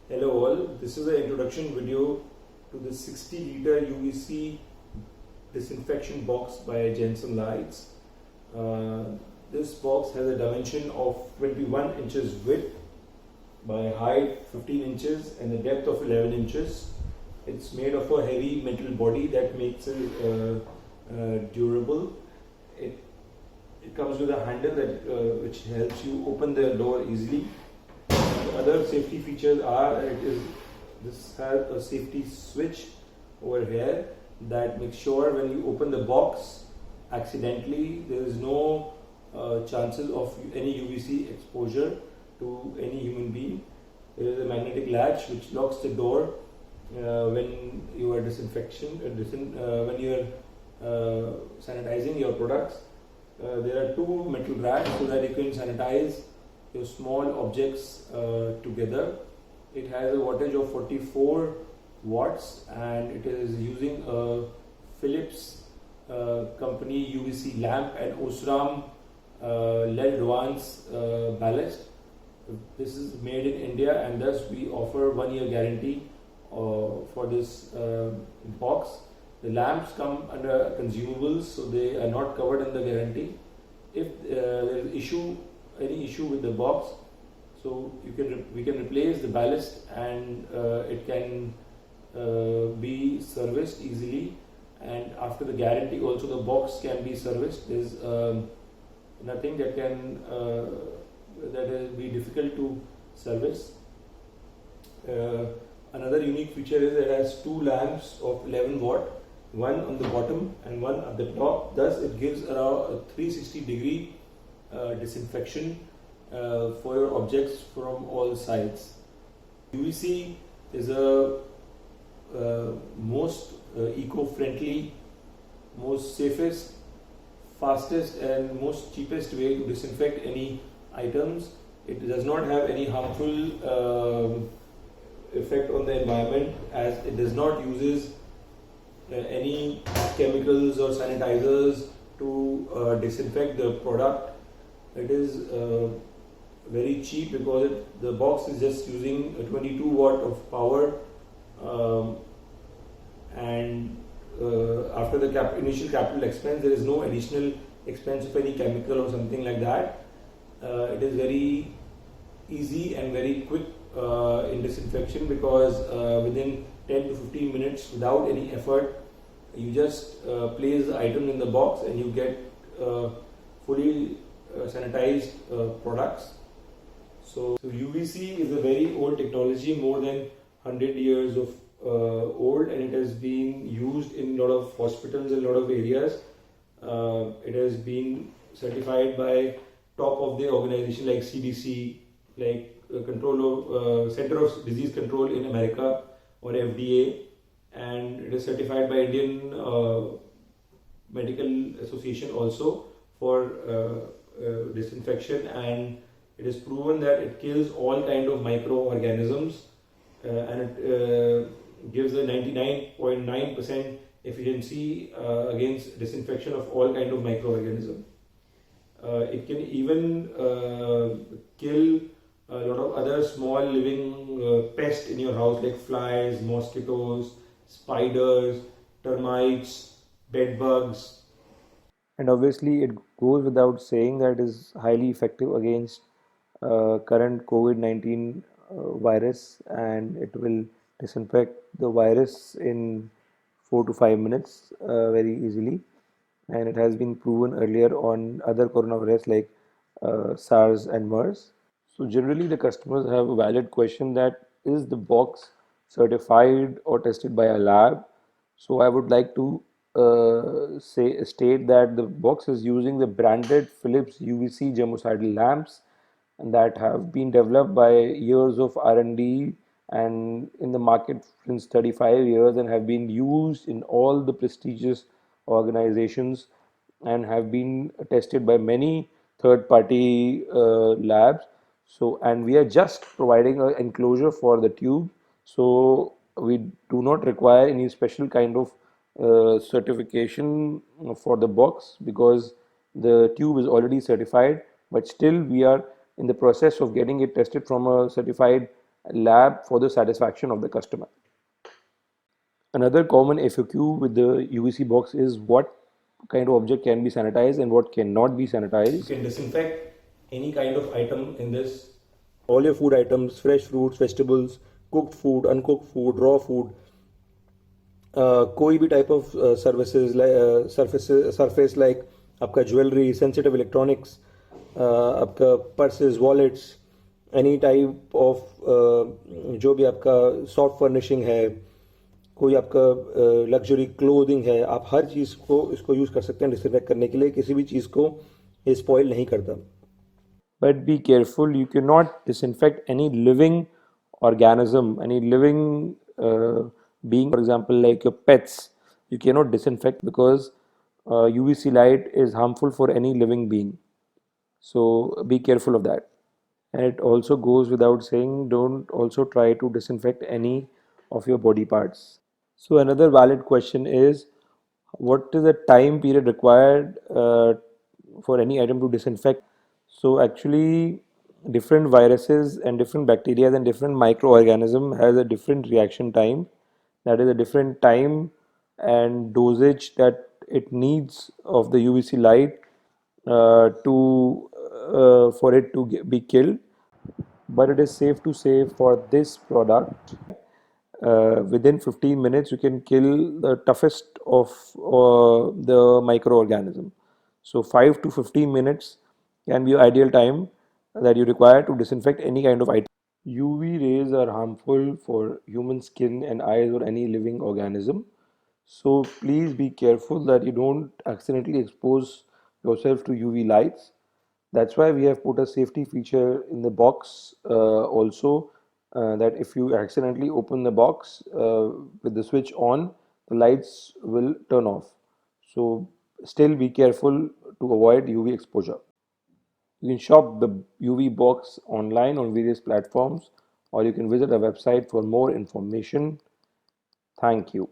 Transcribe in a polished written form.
Hello all, this is an introduction video to the 60-liter UVC disinfection box by Jensen Lights. Uh, this box has a dimension of 21 inches width by height 15 inches and a depth of 11 inches. It's made of a heavy metal body that makes it durable. It, it comes with a handle which helps you open the door easily. The other safety features are this has a safety switch over here that makes sure when you open the box accidentally there is no chances of any UVC exposure to any human being. There is a magnetic latch which locks the door when you are when you are sanitizing your products. There are two metal racks so that you can sanitize your small objects together. It has a wattage of 44 watts and it is using a Philips company UVC lamp and Osram LED advance ballast. This is made in India and thus we offer 1 year guarantee for this box. The lamps come under consumables, so they are not covered in the guarantee. If there is any issue with the box, so we can replace the ballast and it can be serviced easily. And after the guarantee, also the box can be serviced. There is nothing that can that will be difficult to service. Another unique feature is it has two lamps of 11 watt, one on the bottom and one at the top. Thus, it gives around a 360-degree disinfection for your objects from all sides. UVC is a most eco-friendly, most safest, fastest and most cheapest way to disinfect any items. It does not have any harmful effect on the environment as it does not uses any chemicals or sanitizers to disinfect the product. It is very cheap because the box is just using a 22 watt of power and after the initial capital expense there is no additional expense of any chemical or something like that. It is very easy and very quick in disinfection because within 10 to 15 minutes without any effort you just place the item in the box and you get fully sanitized products. So UVC is a very old technology, more than 100 years of old, and it has been used in a lot of hospitals and a lot of areas. It has been certified by top of the organization like CDC, like Center of Disease Control in America, or FDA, and it is certified by Indian Medical Association also for disinfection, and it is proven that it kills all kind of microorganisms and it gives a 99.9% efficiency against disinfection of all kind of microorganisms. It can even kill a lot of other small living pests in your house like flies, mosquitoes, spiders, termites, bed bugs. And obviously, it goes without saying that it is highly effective against current COVID-19 virus, and it will disinfect the virus in 4 to 5 minutes very easily. And it has been proven earlier on other coronavirus like SARS and MERS. So generally, the customers have a valid question that is the box certified or tested by a lab? So I would like to state that the box is using the branded Philips UVC germicidal lamps and that have been developed by years of R&D and in the market since 35 years and have been used in all the prestigious organizations and have been tested by many third party labs. So and we are just providing an enclosure for the tube, so we do not require any special kind of certification for the box because the tube is already certified, but still we are in the process of getting it tested from a certified lab for the satisfaction of the customer. Another common FAQ with the UVC box is what kind of object can be sanitized and what cannot be You sanitized. can disinfect any kind of item in this. All your food items, fresh fruits, vegetables, cooked food, uncooked food, raw food, कोई भी type of services surface like आपका jewellery sensitive electronics आपका पर्सेज wallets any type of जो भी आपका soft furnishing है कोई आपका लग्जरी क्लोथिंग है आप हर चीज़ को इसको यूज़ कर सकते हैं डिसइंफेक्ट करने के लिए किसी भी चीज़ को ये स्पॉइल नहीं करता. But be careful, you cannot disinfect any living organism, any living being, for example, like your pets. You cannot disinfect because UVC light is harmful for any living being. So be careful of that. And it also goes without saying, don't also try to disinfect any of your body parts. So another valid question is, what is the time period required for any item to disinfect? So actually, different viruses and different bacteria and different microorganism has a different reaction time. That is a different time and dosage that it needs of the UVC light to for it to be killed. But it is safe to say for this product, within 15 minutes you can kill the toughest of the microorganism. So 5 to 15 minutes can be your ideal time that you require to disinfect any kind of item. UV rays are harmful for human skin and eyes or any living organism. So please be careful that you don't accidentally expose yourself to UV lights. That's why we have put a safety feature in the box also, that if you accidentally open the box with the switch on, the lights will turn off. So still be careful to avoid UV exposure. You can shop the UV box online on various platforms, or you can visit our website for more information. Thank you.